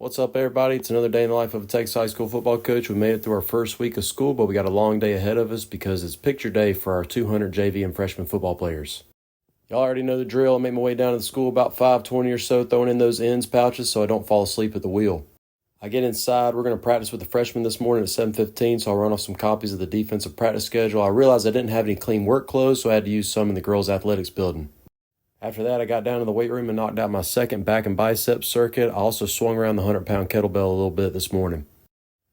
What's up, everybody? It's another day in the life of a Texas high school football coach. We made it through our first week of school, but we got a long day ahead of us because it's picture day for our 200 JV and freshman football players. Y'all already know the drill. I make my way down to the school about 5:20 or so, throwing in those ends pouches so I don't fall asleep at the wheel. I get inside. We're going to practice with the freshmen this morning at 7:15, so I'll run off some copies of the defensive practice schedule. I realized I didn't have any clean work clothes, so I had to use some in the girls' athletics building. After that, I got down to the weight room and knocked out my second back and bicep circuit. I also swung around the 100-pound kettlebell a little bit this morning.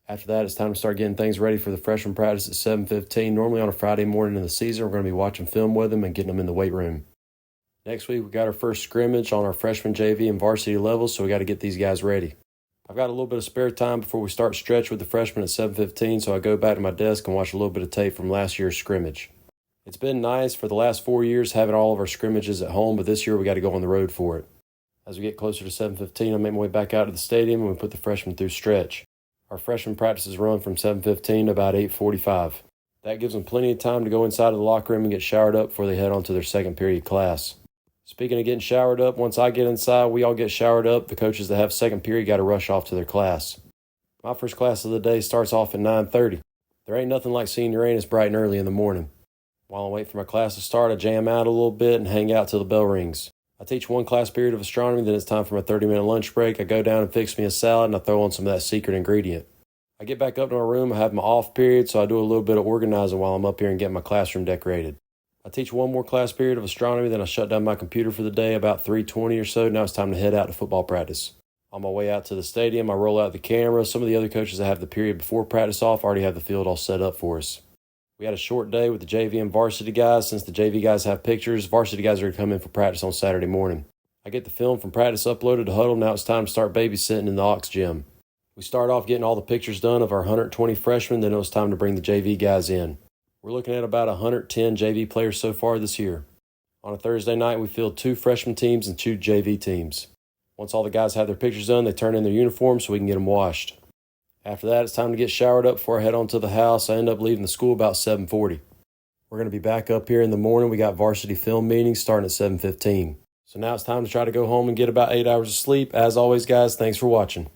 After that, it's time to start getting things ready for the freshman practice at 7:15. Normally on a Friday morning in the season, we're going to be watching film with them and getting them in the weight room. Next week, we got our first scrimmage on our freshman JV and varsity levels, so we got to get these guys ready. I've got a little bit of spare time before we start stretch with the freshmen at 7:15, so I go back to my desk and watch a little bit of tape from last year's scrimmage. It's been nice for the last 4 years having all of our scrimmages at home, but this year we got to go on the road for it. As we get closer to 7:15, I make my way back out to the stadium and we put the freshmen through stretch. Our freshman practices run from 7:15 to about 8:45. That gives them plenty of time to go inside of the locker room and get showered up before they head on to their second period class. Speaking of getting showered up, once I get inside, we all get showered up. The coaches that have second period got to rush off to their class. My first class of the day starts off at 9:30. There ain't nothing like seeing Uranus bright and early in the morning. While I wait for my class to start, I jam out a little bit and hang out till the bell rings. I teach one class period of astronomy, then it's time for my 30-minute lunch break. I go down and fix me a salad, and I throw on some of that secret ingredient. I get back up to my room. I have my off period, so I do a little bit of organizing while I'm up here and get my classroom decorated. I teach one more class period of astronomy, then I shut down my computer for the day about 3:20 or so. Now it's time to head out to football practice. On my way out to the stadium, I roll out the camera. Some of the other coaches that have the period before practice off already have the field all set up for us. We had a short day with the JV and varsity guys. Since the JV guys have pictures, varsity guys are going to come in for practice on Saturday morning. I get the film from practice uploaded to Huddle. Now it's time to start babysitting in the Aux gym. We start off getting all the pictures done of our 120 freshmen, then it was time to bring the JV guys in. We're looking at about 110 JV players so far this year. On a Thursday night, we field 2 freshman teams and 2 JV teams. Once all the guys have their pictures done, they turn in their uniforms so we can get them washed. After that, it's time to get showered up before I head on to the house. I end up leaving the school about 7:40. We're going to be back up here in the morning. We got varsity film meetings starting at 7:15. So now it's time to try to go home and get about 8 hours of sleep. As always, guys, thanks for watching.